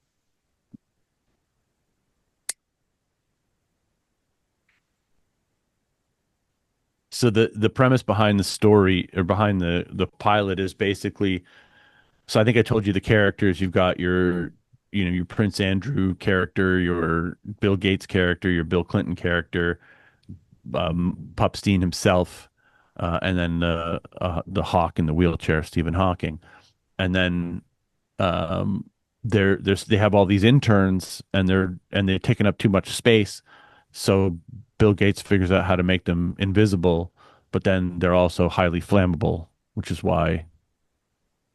Speaker 1: So the premise behind the story or behind the pilot is basically, so I think I told you the characters. You've got your, your Prince Andrew character, your Bill Gates character, your Bill Clinton character, Pupstein himself, and then the Hawk in the wheelchair, Stephen Hawking, and then um, they have all these interns, and they're taking up too much space. So Bill Gates figures out how to make them invisible, but then they're also highly flammable, which is why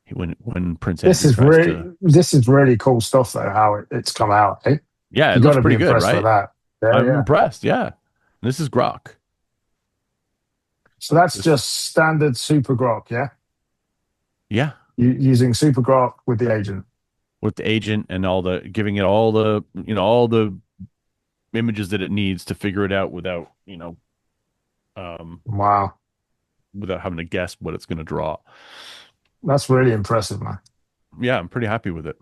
Speaker 1: when Prince Andrew tries to,
Speaker 2: This is really cool stuff though. How it's come out. Eh?
Speaker 1: yeah, it
Speaker 2: You got
Speaker 1: looks
Speaker 2: to be
Speaker 1: pretty good,
Speaker 2: impressed with
Speaker 1: right?
Speaker 2: that. Yeah,
Speaker 1: I'm
Speaker 2: yeah.
Speaker 1: impressed. Yeah, this is Grok.
Speaker 2: So that's
Speaker 1: This,
Speaker 2: just standard Super Grok. Yeah,
Speaker 1: yeah,
Speaker 2: using Super Grok with the agent.
Speaker 1: with the agent and all the giving it all the all the images that it needs to figure it out without um,
Speaker 2: Wow,
Speaker 1: without having to guess what it's going to draw.
Speaker 2: that's really impressive, man.
Speaker 1: Yeah, I'm pretty happy with it.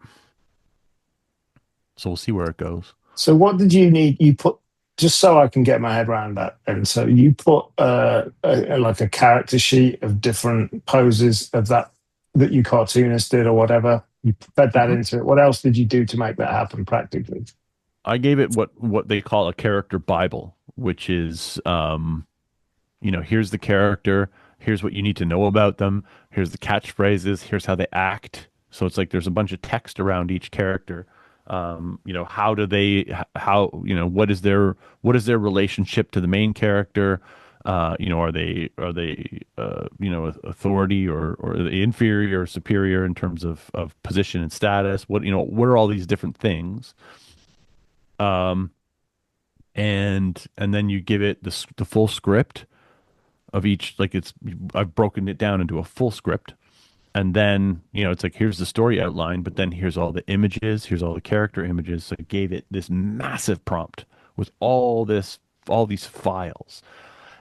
Speaker 1: So we'll see where it goes.
Speaker 2: So what did you need? You put just so I can get my head around that. And so you put like a character sheet of different poses of that you cartoonist did or whatever. You fed that
Speaker 1: Mhm.
Speaker 2: into it. What else did you do to make that happen practically?
Speaker 1: I gave it what they call a character Bible, which is here's the character, here's what you need to know about them, here's the catchphrases, here's how they act. So it's like there's a bunch of text around each character. How do they, how, what is their relationship to the main character? Are they authority or are they inferior or superior in terms of position and status? What are all these different things? Um, and then you give it the full script of each, like I've broken it down into a full script, and then it's like here's the story outline, but then here's all the images, here's all the character images. So I gave it this massive prompt with all these files,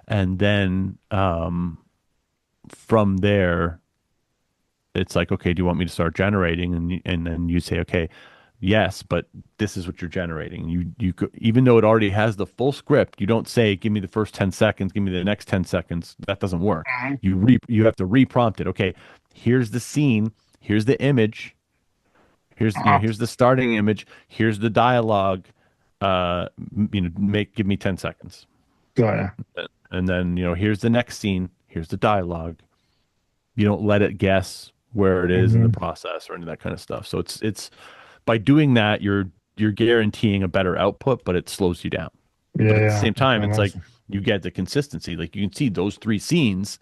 Speaker 1: and then from there it's like, okay, do you want me to start generating? And then you say, okay, yes, but this is what you're generating. Even though it already has the full script, you don't say, give me the first 10 seconds, give me the next 10 seconds. That doesn't work.
Speaker 2: Mhm.
Speaker 1: You have to reprompt it. Okay, here's the scene, here's the image,
Speaker 2: Uh-huh.
Speaker 1: here's the starting image, here's the dialogue. Give me 10 seconds.
Speaker 2: Got ya.
Speaker 1: And then, here's the next scene, here's the dialogue. You don't let it guess where it is in the
Speaker 2: Mhm.
Speaker 1: process or any of that kind of stuff. So it's by doing that, you're guaranteeing a better output, but it slows you down. But
Speaker 2: Yeah,
Speaker 1: at the
Speaker 2: yeah.
Speaker 1: same
Speaker 2: I can
Speaker 1: time, it's like
Speaker 2: imagine.
Speaker 1: you get the consistency. Like you can see those three scenes,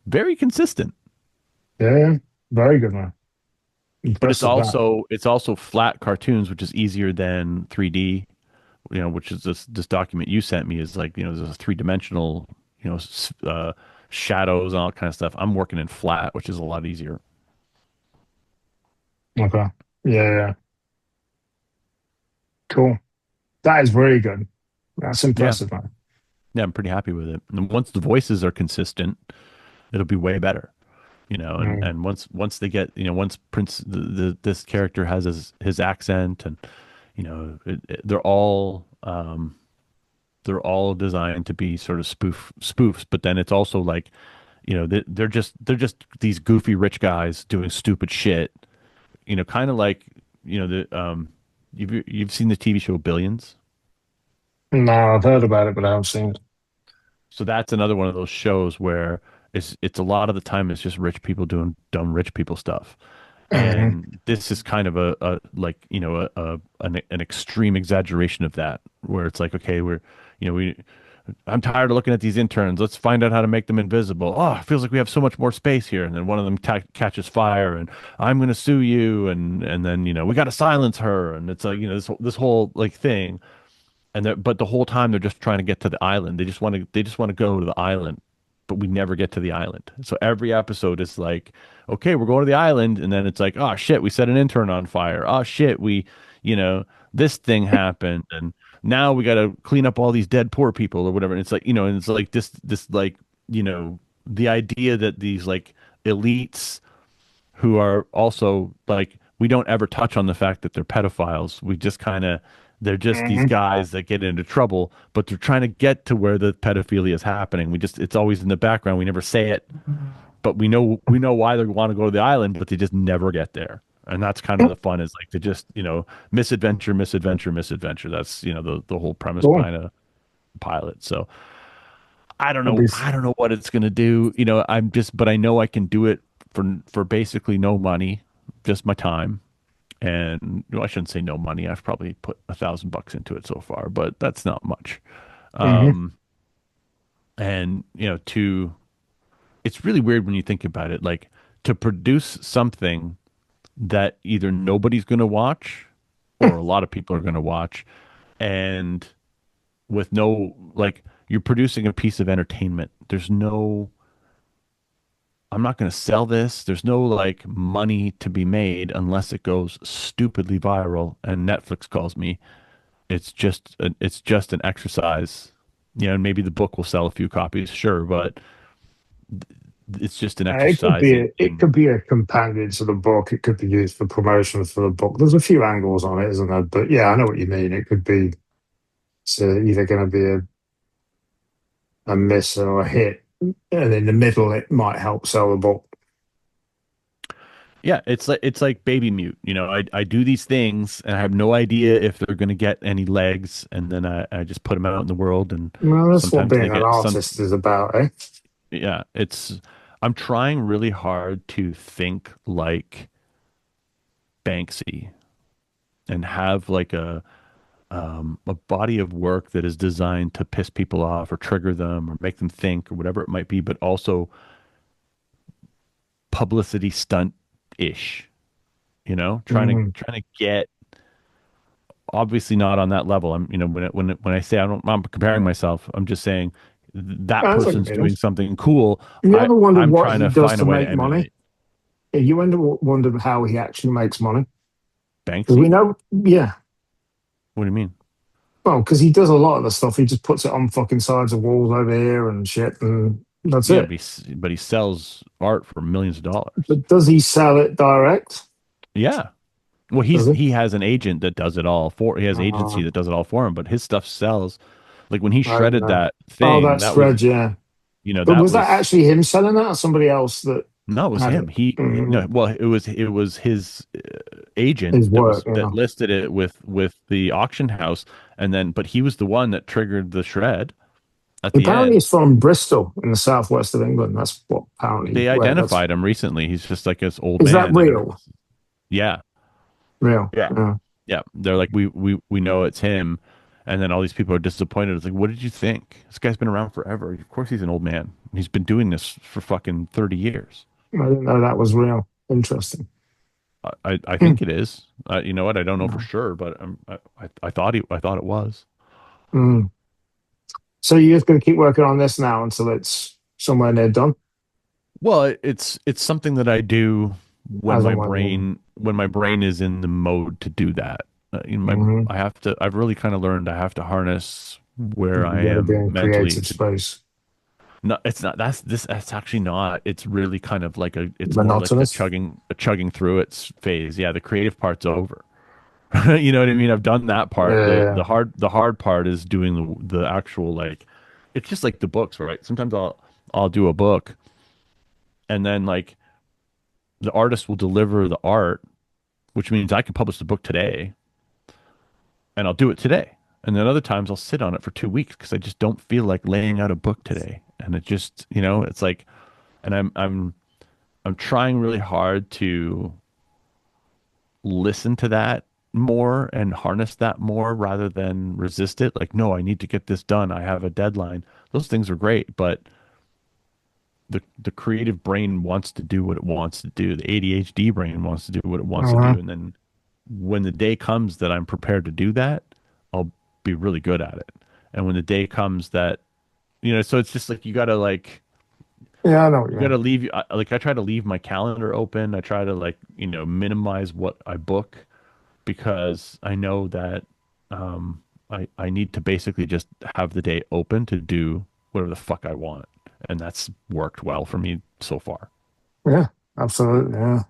Speaker 1: very consistent.
Speaker 2: Yeah, yeah. Very good, man.
Speaker 1: But it's
Speaker 2: Impressed with that.
Speaker 1: also it's also flat cartoons, which is easier than 3D. Which is this document you sent me is like there's a three-dimensional, shadows and all that kind of stuff. I'm working in flat, which is a lot easier.
Speaker 2: Okay. Yeah, yeah. Cool. That is really good. That's
Speaker 1: Yeah,
Speaker 2: impressive, man.
Speaker 1: yeah, I'm pretty happy with it. And once the voices are consistent, it'll be way better. And
Speaker 2: Mm.
Speaker 1: once they get, once Prince this character has his accent, and they're all designed to be sort of spoofs, but then it's also like, they're just these goofy rich guys doing stupid shit, kind of like, the you've seen the TV show Billions.
Speaker 2: No, I've heard about it, but I haven't seen it.
Speaker 1: So that's another one of those shows where it's a lot of the time it's just rich people doing dumb rich people stuff.
Speaker 2: Mhm.
Speaker 1: And this is kind of a like, an extreme exaggeration of that, where it's like, okay, we I'm tired of looking at these interns. Let's find out how to make them invisible. Oh, it feels like we have so much more space here. And then one of them catches fire, and I'm going to sue you. And then, we got to silence her. And it's like, this whole like thing. But the whole time they're just trying to get to the island. They just want to go to the island, but we never get to the island. So every episode is like, okay, we're going to the island, and then it's like, oh shit, we set an intern on fire. Oh shit, this thing happened, and now we got to clean up all these dead poor people or whatever. And it's like, and it's like this like, the idea that these like elites who are also like, we don't ever touch on the fact that they're pedophiles. We just kind of They're just these
Speaker 2: Hmm.
Speaker 1: guys that get into trouble, but they're trying to get to where the pedophilia is happening. It's always in the background. We never say it, but we know why they want to go to the island, but they just never get there. And that's kind of the fun is like they just, misadventure, misadventure, misadventure. That's, the whole premise
Speaker 2: Cool.
Speaker 1: behind a pilot. So I don't
Speaker 2: It'd be,
Speaker 1: know. I don't know what it's gonna do. But I know I can do it for basically no money, just my time. And I shouldn't say no money. I've probably put $1,000 into it so far, but that's not much.
Speaker 2: hmm.
Speaker 1: Um, and it's really weird when you think about it. Like to produce something that either nobody's gonna watch or a lot of people are gonna watch, and with no like you're producing a piece of entertainment. I'm not going to sell this. There's no like money to be made unless it goes stupidly viral and Netflix calls me. It's just an exercise. And maybe the book will sell a few copies, sure, but it's just an
Speaker 2: It could
Speaker 1: exercise
Speaker 2: be
Speaker 1: in,
Speaker 2: it
Speaker 1: in
Speaker 2: could be a companion to the book. It could be used for promotion for the book. There's a few angles on it, isn't there? But yeah, I know what you mean. It could be either going to be a miss or a hit, and in the middle, it might help sell the book.
Speaker 1: yeah, it's like baby mute. I do these things and I have no idea if they're going to get any legs, and then I just put them out in the world, and
Speaker 2: Well, that's what
Speaker 1: sometimes they
Speaker 2: being an
Speaker 1: get some.
Speaker 2: artist is about, eh?
Speaker 1: Yeah, I'm trying really hard to think like Banksy and have like a body of work that is designed to piss people off or trigger them or make them think or whatever it might be, but also publicity stunt ish, trying to
Speaker 2: Mm.
Speaker 1: trying to get obviously not on that level. I'm, when I say I'm comparing myself, I'm just saying that
Speaker 2: That's what you
Speaker 1: person's
Speaker 2: mean.
Speaker 1: doing something cool.
Speaker 2: You
Speaker 1: I
Speaker 2: ever wondered
Speaker 1: I'm
Speaker 2: what
Speaker 1: trying
Speaker 2: he
Speaker 1: to
Speaker 2: does
Speaker 1: find
Speaker 2: to
Speaker 1: a way to
Speaker 2: make money?
Speaker 1: emulate
Speaker 2: Yeah, you wondered how he actually makes money? Because we
Speaker 1: Banksy.
Speaker 2: know, yeah.
Speaker 1: What do you mean?
Speaker 2: Well, because he does a lot of the stuff. He just puts it on fucking sides of walls over here and shit, and that's
Speaker 1: Yeah,
Speaker 2: it.
Speaker 1: but he sells art for millions of dollars.
Speaker 2: But does he sell it direct?
Speaker 1: Yeah. Well,
Speaker 2: Does he?
Speaker 1: he has an agent that does it all for. He has
Speaker 2: Uh,
Speaker 1: agency that does it all for him, but his stuff sells. Like when he
Speaker 2: I don't
Speaker 1: shredded
Speaker 2: know.
Speaker 1: that
Speaker 2: Oh,
Speaker 1: thing,
Speaker 2: that's
Speaker 1: that was
Speaker 2: Fred, yeah. But
Speaker 1: that
Speaker 2: was that
Speaker 1: was
Speaker 2: actually him selling that or somebody else that
Speaker 1: no, it was
Speaker 2: had
Speaker 1: him.
Speaker 2: it?
Speaker 1: No, well, it was his agent
Speaker 2: His work,
Speaker 1: that
Speaker 2: yeah.
Speaker 1: listed it with the auction house, and then but he was the one that triggered the shred at the
Speaker 2: Apparently,
Speaker 1: end.
Speaker 2: he's from Bristol in the southwest of England. That's what apparently
Speaker 1: They
Speaker 2: where that's.
Speaker 1: identified him recently. He's just like this old
Speaker 2: Is that
Speaker 1: man that
Speaker 2: real?
Speaker 1: everyone's. Yeah,
Speaker 2: Real?
Speaker 1: yeah.
Speaker 2: Yeah.
Speaker 1: Yeah, they're like we know it's him, and then all these people are disappointed. It's like, what did you think? This guy's been around forever. Of course, he's an old man. He's been doing this for fucking 30 years.
Speaker 2: I didn't know that was real. Interesting.
Speaker 1: I
Speaker 2: Hmm.
Speaker 1: think it is. You know what? I don't know for sure, but I thought it was.
Speaker 2: Mm. So you're just going to keep working on this now until it's somewhere near done,
Speaker 1: Well, it's something that I do
Speaker 2: as and when you.
Speaker 1: when my brain is in the mode to do that.
Speaker 2: Hmm.
Speaker 1: I have to. I've really kind of learned I have to harness where I
Speaker 2: You got to be
Speaker 1: am
Speaker 2: in
Speaker 1: mentally
Speaker 2: creative
Speaker 1: to.
Speaker 2: space.
Speaker 1: No, it's not. That's actually not. It's really kind of like it's more like the
Speaker 2: Monotonous.
Speaker 1: chugging through its phase. Yeah, the creative part's over. You know what I mean? I've done that part. The
Speaker 2: Yeah.
Speaker 1: the hard the hard part is doing the actual like it's just like the books, right? Sometimes I'll do a book and then like the artist will deliver the art, which means I can publish the book today and I'll do it today. And then other times I'll sit on it for 2 weeks because I just don't feel like laying out a book today. And it just, it's like and I'm trying really hard to listen to that more and harness that more rather than resist it. Like, no, I need to get this done. I have a deadline. Those things are great, but the creative brain wants to do what it wants to do. The ADHD brain wants to do what it wants to
Speaker 2: Uh-huh.
Speaker 1: do. And then when the day comes that I'm prepared to do that, I'll be really good at it. And when the day comes that, so it's just like
Speaker 2: Yeah, I know what you
Speaker 1: you got to
Speaker 2: mean.
Speaker 1: leave like I try to leave my calendar open. I try to minimize what I book because I know that I need to basically just have the day open to do whatever the fuck I want, and that's worked well for me so far.
Speaker 2: Yeah, absolutely. Yeah.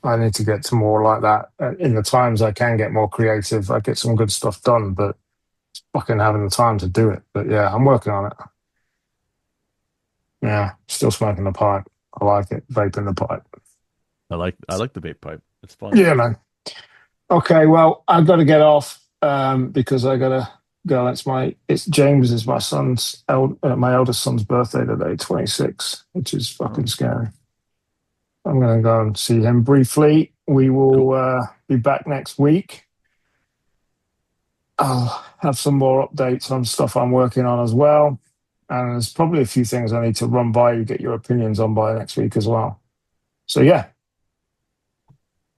Speaker 2: I need to get to more like that. In the times I can get more creative, I get some good stuff done, but fucking having the time to do it. But yeah, I'm working on it. Yeah, still smoking the pipe. I like it, vaping the pipe.
Speaker 1: I like the vape pipe. It's fun.
Speaker 2: Yeah, man. Okay, well, I've got to get off because I gotta go. It's James is my my eldest son's birthday today, 26, which is fucking
Speaker 1: Oh,
Speaker 2: scary. I'm gonna go and see him briefly. We
Speaker 1: cool.
Speaker 2: will be back next week. I'll have some more updates on stuff I'm working on as well. And there's probably a few things I need to run by you, get your opinions on by next week as well. So yeah,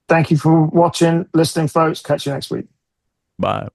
Speaker 2: thank you for watching, listening, folks. Catch you next week.
Speaker 1: Bye.